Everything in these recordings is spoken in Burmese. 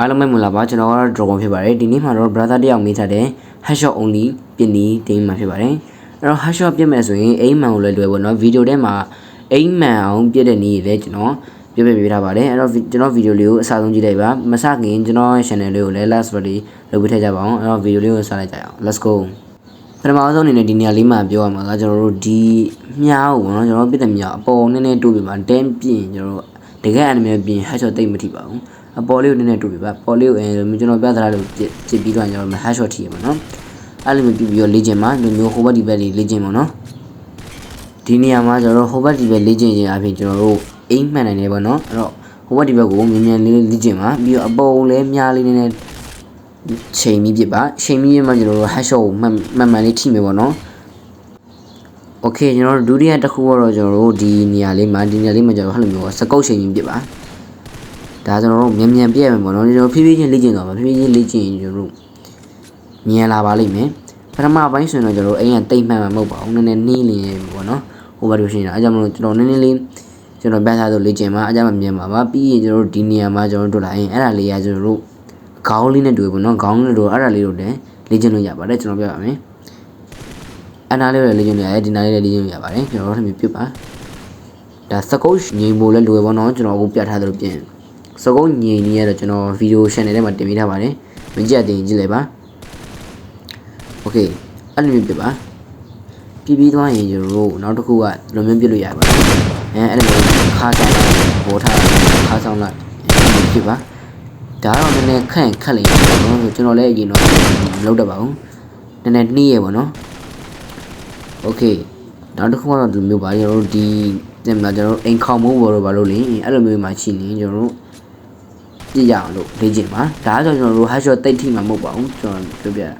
အားလုံးပဲမင်္ဂလာပါကျွန်တော်ကတော့ Dragon ဖြစ်ပါတယ်ဒီနေ့မှာတော့ brother တယောက်မေးထားတဲ့ headshot only ပြင်းဒီတင်းမှာဖြစ်ပါတယ်အဲ့တော့ headshot ပြစ်မယ်ဆိုရင် aim man ကိုလည်းလွယ်ပေါ့နော်ဗီဒီယိုထဲမှာ aim man အောင်ပြစ်တဲ့နည်းတွေလည်းကျွန်တော်ပြပြထားပါတယ်အဲ့တော့ကျွန်တော်ဗီဒီယိုလေးကိုအစားဆုံးကြည့်လိုက်ပါမစခင်ကျွန်တော် channel လေးကိုလည်း last video လုပ်ပေးထည့်ကြပါအောင်အဲ့တော့ဗီဒီယိုလေးကိုစလိုက်ကြအောင် let's go ပထမဆုံးအနေနဲ့ဒီနေရာလေးမှာပြောရမှာကကျွန်တော်တို့ဒီမြားကိုပေါ့နော်ကျွန်တော်ပြစ်တဲ့မြားအပေါ်နည်းနည်းတိုးပြပါတင်းပြင်ကျွန်တော်တို့တကယ်အနည်းပြင် headshot တိတ်မထိပါဘူးအပေါ်လေးကိုနည်းနည်းတိုးပြပါပေါ်လေးကိုကျွန်တော်ပြသထားလို့ပြစ်ပြီးတော့ကျွန်တော် headshot ထိရပါနော်အဲ့လိုမျိုးပြီးတော့လေ့ကျင့်မှာမျိုးဟိုဘက်ဒီဘက်လေးလေ့ကျင့်ပါနော်ဒီနေရာမှာကျွန်တော်ဟိုဘက်ဒီဘက်လေ့ကျင့်ခြင်းအပြင်ကျွန်တော်တို့အိမ်မှန်နိုင်တယ်ပေါ့နော်အဲ့တော့ဟိုဘက်ဒီဘက်ကိုမြန်မြန်လေးလေ့ကျင့်ပါပြီးတော့အပေါ်လည်းမြားလေးနည်းနည်းချိန်ပြီးပြပါချိန်ပြီးမှကျွန်တော်တို့ headshot ကိုမှန်လေးထိမယ်ပေါ့နော်โอเคကျွန်တော်တို့ဒုတိယတစ်ခုကတော့ကျွန်တော်တို့ဒီနေရာလေးမှာကျွန်တော်ဟဲ့လိုမျိုးစကုတ်ချိန်ပြီးပြပါဒါကျွန်တော်တို့မြန်ပြည့်ရမယ်ပေါ့နော်ကျွန်တော်ဖြည်းဖြည်းချင်းလေ့ကျင့်သွားပါဖြည်းဖြည်းချင်းလေ့ကျင့်ရင်ကျွန်တော်တို့မြန်လာပါလိမ့်မယ်ပထမပိုင်းဆိုရင်တော့ကျွန်တော်တို့အိမ်ကတိတ်မှန်မှာမဟုတ်ပါဘူးနည်းနည်းနှီးလင်းနေပေါ့နော်ဟိုဘက်လို့ရှိရင်အဲကြောင့်မလို့ကျွန်တော်နည်းနည်းလေးကျွန်တော်ပြထားဆိုလေ့ကျင့်မှာအဲကြောင့်မြန်ပါပါပြီးရင်ကျွန်တော်တို့ဒီနေရာမှာကျွန်တော်တို့လာရင်အဲ့ဒါလေးကကျွန်တော်တို့ခေါင်းလေးနဲ့တွေ့ပေါ့နော်ခေါင်းနဲ့တွေ့အဲ့ဒါလေးတို့လည်းလေ့ကျင့်လို့ရပါတယ်ကျွန်တော်ပြပါမယ်အနာလေးလည်းလေ့ကျင့်လို့ရတယ်ဒီနာလေးလည်းလေ့ကျင့်လို့ရပါတယ်ကျွန်တော်တို့ထပ်ပြီးပြပါဒါစကုတ်ငြိမ်ဖို့လည်းလွယ်ပေါ့နော်ကျွန်တော်အခုပြထားသလိုပြင်စကုတ်ငြိမ်နေရတော့ကျွန်တော်ဗီဒီယို channel ထဲမှာတင်ပေးထားပါတယ်မကြည့်တင်ကြည့်လိုက်ပါโอเคအဲ့လိုမျိုးပြပါပြီးသွားရင်ကျွန်တော်တို့နောက်တစ်ခုကလုံမျိုးပြလို့ရပါတယ်အဲ့လိုမျိုးခါဆောင်ဘောထားခါဆောင်လိုက်ပြပါဒါတော့နည်းနည်းခက်လိုက်နော်ကျွန်တော်လည်းအရင်တော့မလုပ်တတ်ပါဘူးနည်းနည်းနှီးရပါနော်โอเคနောက်တစ်ခုကတော့ဒီမျိုးပါကျွန်တော်တို့ဒီတင်မှာကျွန်တော်တို့အိမ်ခေါင်မိုးဘောတော့ဘာလို့လဲအဲ့လိုမျိုးမှရှိနေကျွန်တော်တို့ကြည့်ရအောင်လို့လေ့ကျင့်ပါဒါဆိုကျွန်တော်တို့ headshot တိတ်ထိမှာမဟုတ်ပါဘူးကျွန်တော်ပြောပြတာ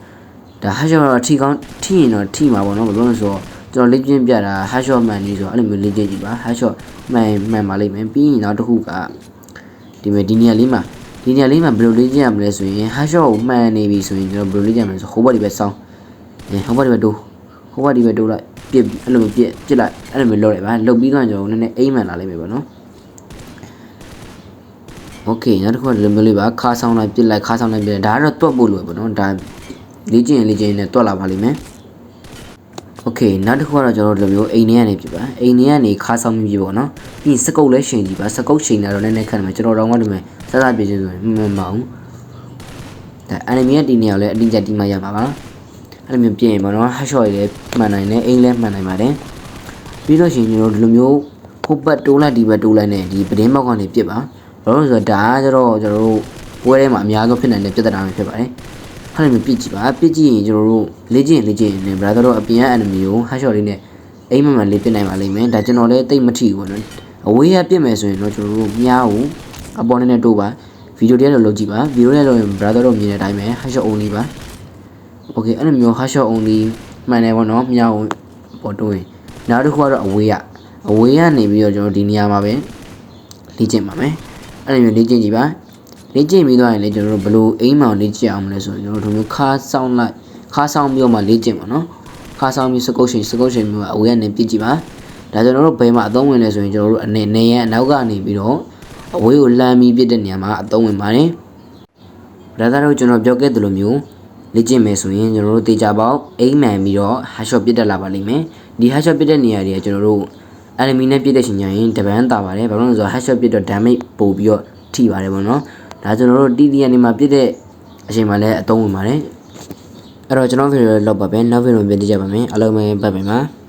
ဒါ headshot တော့ထိကောင်းထိရင်တော့ထိမှာပေါ့နော်ဘယ်လိုလဲဆိုတော့ကျွန်တော်လေ့ကျင့်ပြတာ headshot မှန်နေဆိုတော့အဲ့လိုမျိုးလေ့ကျင့်ကြည့်ပါ headshot မှန်ပါလိမ့်မယ်ပြီးရင်နောက်တစ်ခုကဒီနေရာလေးမှာဘယ်လိုလေ့ကျင့်ရမလဲဆိုရင် headshot ကိုမှန်နေပြီဆိုရင်ကျွန်တော်ဘယ်လိုလေ့ကျင့်မလဲဆိုဟိုဘက်ဒီဘက်စောင်းဟိုဘက်ဒီဘက်တိုးလိုက်ပြစ်အဲ့လိုမျိုးပြစ်လိုက်အဲ့လိုမျိုးလုပ်လိုက်ပါလုပ်ပြီးတော့ကျွန်တော်နည်းနည်းအိမ်မှန်လာလိမ့်မယ်ပေါ့နော်โอเคနောက်တစ်ခုကဒီလိုမျိုးလေးပါခါဆောင်လိုက်ပြစ်လိုက်ခါဆောင်လိုက်ပြစ်လိုက်ဒါကတော့တွက်ဖို့လိုပဲပေါ့နော်ဒါလေ့ကျင့်နဲ့တွက်လာပါလိမ့်မယ်โอเคနောက်တစ်ခုကတော့ကျွန်တော်တို့ဒီလိုမျိုးအိမ်ထဲကနေပြစ်ပါအိမ်ထဲကနေခါဆောင်ပြီးပြစ်ပေါ့နော်ပြီးစကုတ်လည်းချိန်ကြည့်ပါစကုတ်ချိန်တာတော့နည်းနည်းခက်တယ်ကျွန်တော်တော့မှဒီမဲ့စစပြစ်ချင်းဆိုရင်မမအောင်ဒါ enemy ရဲ့ဒီနေရာကိုလည်းအတင်းကျပ်တီးမှရပါပါအဲ့လိုမျိုးပြင်ရင်ပေါ့နော် headshot တွေလည်းမှန်နိုင်တယ်အိမ်လည်းမှန်နိုင်ပါတယ်ပြီးတော့ရှင်ကျွန်တော်ဒီလိုမျိုးဟိုဘက်တိုးလိုက်ဒီဘက်တိုးလိုက်နဲ့ဒီပတင်းပေါက်ကနေပြစ်ပါဘာလို့လဲဆိုတော့ဒါကကျတော့ကျွန်တော်တို့ပွဲထဲမှာအများဆုံးဖြစ်နိုင်တဲ့ပြဿနာပဲဖြစ်ပါတယ်အဲ့လိုမျိုးပြစ်ကြည့်ပါပြစ်ကြည့်ရင်ကျွန်တော်တို့လေ့ကျင့်နေ brother တို့အပြင်က enemy ကို headshot လေးနဲ့အိမ်မှန်လေးပြစ်နိုင်ပါလိမ့်မယ်ဒါကျွန်တော်လည်းတိတ်မထိဘူးပေါ့နော်အဝေးကပြစ်မယ်ဆိုရင်တော့ကျွန်တော်တို့မြားကိုအပေါ်နဲ့တိုးပါဗီဒီယိုတည်းလုပ်ကြည့်ပါဗီဒီယိုနဲ့လုပ်ရင် brother တို့မြင်တဲ့အတိုင်းပဲ headshot only ပါโอเคအဲ့လိုမျိုး headshot only မှန်တယ်ပေါ့နော်မြားကိုပေါ်တိုးရင်နောက်တစ်ခုကတော့အဝေးကနေပြီးတော့ကျွန်တော်ဒီနေရာမှာပဲလေ့ကျင့်ပါမယ်အဲ့လိုမျိုးလေ့ကျင့်ကြည့်ပါလေ့ကျင့်ပြီးသွားရင်လည်းကျွန်တော်တို့ဘယ်လိုအိမ်မှောင်လေ့ကျင့်အောင်လဲဆိုရင်ကျွန်တော်တို့မျိုးခါဆောင်ပြီးတော့မှလေ့ကျင့်ပါနော်ခါဆောင်ပြီးစကုတ်ချိန်မျိုးအဝေးကနေပြစ်ကြည့်ပါဒါကျွန်တော်တို့ဘယ်မှာအသုံးဝင်လဲဆိုရင်ကျွန်တော်တို့အနေရန်အနောက်ကနေပြီးတော့အဝေးကိုလှမ်းပြီးပြစ်တဲ့နေရာမှာအသုံးဝင်ပါတယ်ဒါသာတော့ကျွန်တော်ပြောခဲ့သလိုမျိုးလေ့ကျင့်မယ်ဆိုရင်ကျွန်တော်တို့တေချာပေါက်အိမ်မှန်ပြီးတော့ headshot ပြစ်တက်လာပါလိမ့်မယ်ဒီ headshot ပြစ်တဲ့နေရာတွေကကျွန်တော်တို့ enemy နဲ့ပြစ်တဲ့ချိန်ကျရင်တပန်းတာပါတယ်ဘာလို့လဲဆိုတော့ headshot ပြစ်တော့ damage ပို့ပြီးတော့ထိပါတယ်ပေါ့နော်ဒါကျွန်တော်တို့ TDN နေမှာပြစ်တဲ့အချိန်မှာလည်းအသုံးဝင်ပါတယ်အဲ့တော့ကျွန်တော်ဗီဒီယိုလောက်ပါပဲနောက်ဗီဒီယိုပြန်ကြည့်ကြပါမယ်အားလုံးပဲပတ်ပါပါ